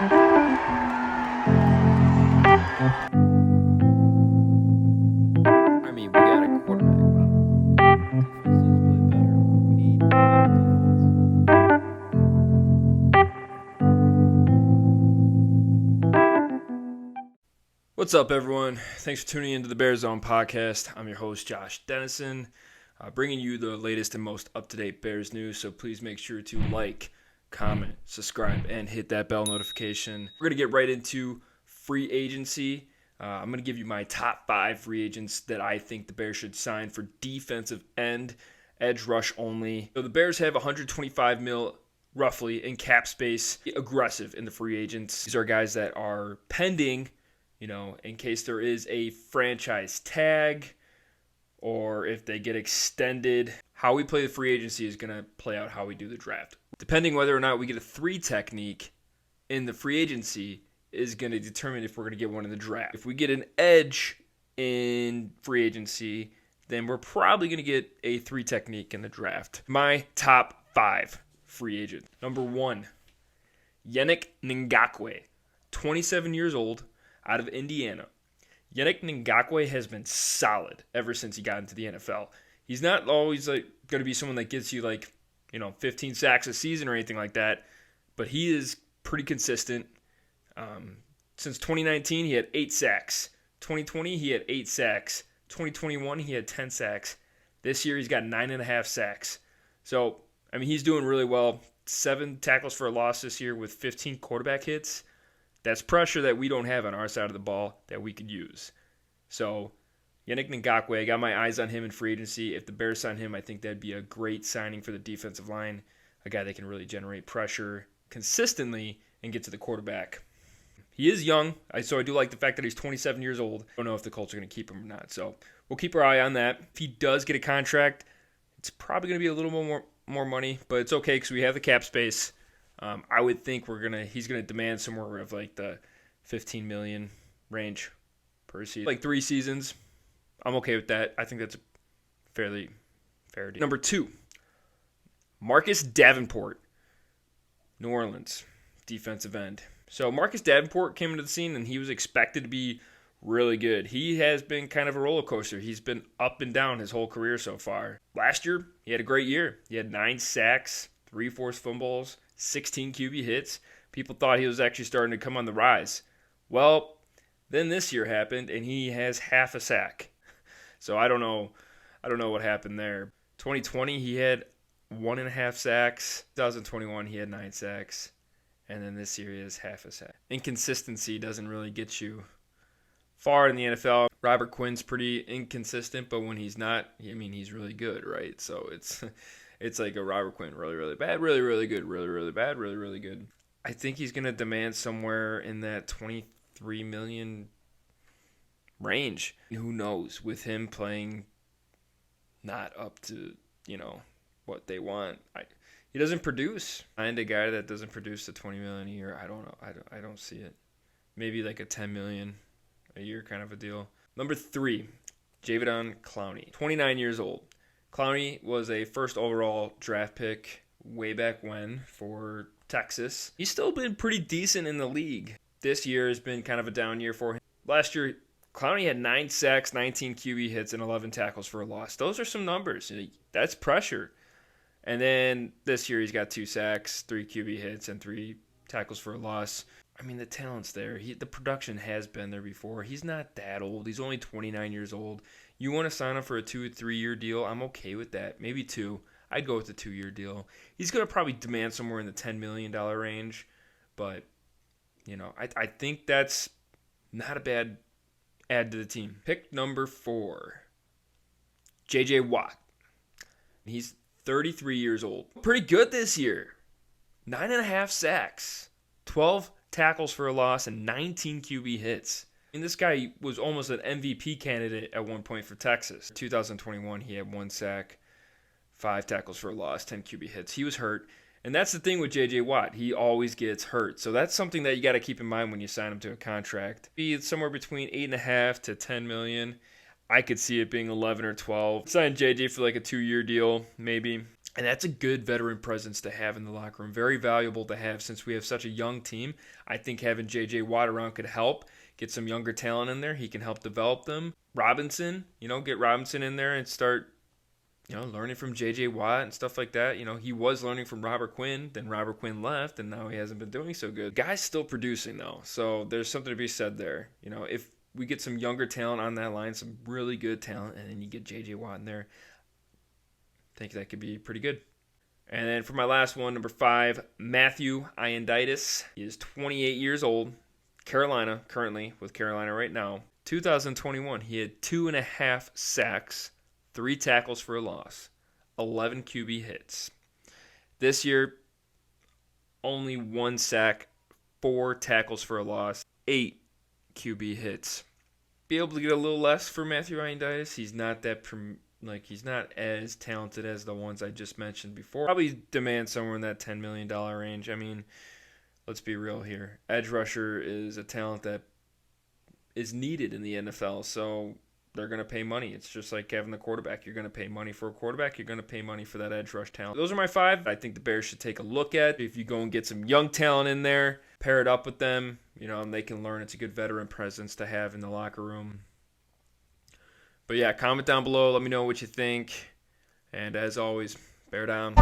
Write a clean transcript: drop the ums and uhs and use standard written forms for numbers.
I mean, we got a quarterback. What's up, everyone? Thanks for tuning into the Bear Zone podcast. I'm your host, Josh Dennison, bringing you the latest and most up-to-date Bears news. So please make sure to like, comment, subscribe, and hit that bell notification. We're going to get right into free agency. I'm going to give you my top 5 free agents that I think the Bears should sign for defensive end, edge rush only. So the Bears have $125 million roughly in cap space, aggressive in the free agents. These are guys that are pending, in case there is a franchise tag or if they get extended. How we play the free agency is going to play out how we do the draft. Depending whether or not we get a 3 technique in the free agency is going to determine if we're going to get one in the draft. If we get an edge in free agency, then we're probably going to get a 3 technique in the draft. My top 5 free agents. Number 1, Yannick Ngakoue, 27 years old, out of Indiana. Yannick Ngakoue has been solid ever since he got into the NFL. He's not always going to be someone that gets you 15 sacks a season or anything like that, but he is pretty consistent. Since 2019, he had 8 sacks. 2020, he had 8 sacks. 2021, he had 10 sacks. This year, he's got 9.5 sacks. So, he's doing really well. 7 tackles for a loss this year with 15 quarterback hits. That's pressure that we don't have on our side of the ball that we could use. So, Yannick Ngakoue, I got my eyes on him in free agency. If the Bears sign him, I think that'd be a great signing for the defensive line. A guy that can really generate pressure consistently and get to the quarterback. He is young, so I do like the fact that he's 27 years old. I don't know if the Colts are going to keep him or not, so we'll keep our eye on that. If he does get a contract, it's probably going to be a little more money, but it's okay because we have the cap space. I would think he's going to demand somewhere of the $15 million range per season. 3 seasons, I'm okay with that. I think that's a fairly fair deal. Number 2, Marcus Davenport, New Orleans, defensive end. So Marcus Davenport came into the scene and he was expected to be really good. He has been kind of a roller coaster. He's been up and down his whole career so far. Last year, he had a great year. He had 9 sacks, 3 forced fumbles, 16 QB hits. People thought he was actually starting to come on the rise. Well, then this year happened and he has half a sack. So I don't know what happened there. 2020, he had 1.5 sacks. 2021, he had 9 sacks. And then this year he has half a sack. Inconsistency doesn't really get you far in the NFL. Robert Quinn's pretty inconsistent, but when he's not, he's really good, right? So it's like a Robert Quinn, really, really bad, really, really good, really, really bad, really, really good. I think he's going to demand somewhere in that $23 million range. Who knows? With him playing not up to, what they want. He doesn't produce. Find a guy that doesn't produce the $20 million a year. I don't know. I don't see it. Maybe like a $10 million a year kind of a deal. Number 3, Jadeveon Clowney, 29 years old. Clowney was a first overall draft pick way back when for Texas. He's still been pretty decent in the league. This year has been kind of a down year for him. Last year, Clowney had 9 sacks, 19 QB hits, and 11 tackles for a loss. Those are some numbers. That's pressure. And then this year he's got 2 sacks, 3 QB hits, and 3 tackles for a loss. The talent's there. The production has been there before. He's not that old. He's only 29 years old. You want to sign him for a 2 or 3 year deal? I'm okay with that. Maybe 2. I'd go with the 2-year deal. He's going to probably demand somewhere in the $10 million range. But, I think that's not a bad add to the team. Pick number 4, J.J. Watt. He's 33 years old. Pretty good this year. 9.5 sacks, 12 tackles for a loss, and 19 QB hits. This guy was almost an MVP candidate at one point for Texas. 2021, he had 1 sack, 5 tackles for a loss, 10 QB hits. He was hurt. And that's the thing with J.J. Watt. He always gets hurt. So that's something that you got to keep in mind when you sign him to a contract. Be somewhere between $8.5 to $10 million. I could see it being 11 or 12. Sign JJ for a 2-year deal, maybe. And that's a good veteran presence to have in the locker room. Very valuable to have since we have such a young team. I think having J.J. Watt around could help get some younger talent in there. He can help develop them. Robinson, get Robinson in there and start, learning from J.J. Watt and stuff like that. He was learning from Robert Quinn. Then Robert Quinn left, and now he hasn't been doing so good. The guy's still producing, though. So there's something to be said there. If we get some younger talent on that line, some really good talent, and then you get J.J. Watt in there, I think that could be pretty good. And then for my last one, number 5, Matthew Ioannidis. He is 28 years old. Carolina, currently with Carolina right now. 2021, he had 2.5 sacks, 3 tackles for a loss, 11 QB hits. This year, only 1 sack, 4 tackles for a loss, 8 QB hits. Be able to get a little less for Matthew Ioannidis. He's not he's not as talented as the ones I just mentioned before. Probably demand somewhere in that $10 million range. I mean, let's be real here. Edge rusher is a talent that is needed in the NFL, so they're going to pay money. It's just like having the quarterback. You're going to pay money for a quarterback. You're going to pay money for that edge rush talent. Those are my 5 I think the Bears should take a look at. If you go and get some young talent in there, pair it up with them, and they can learn. It's a good veteran presence to have in the locker room. But yeah, comment down below. Let me know what you think. And as always, bear down.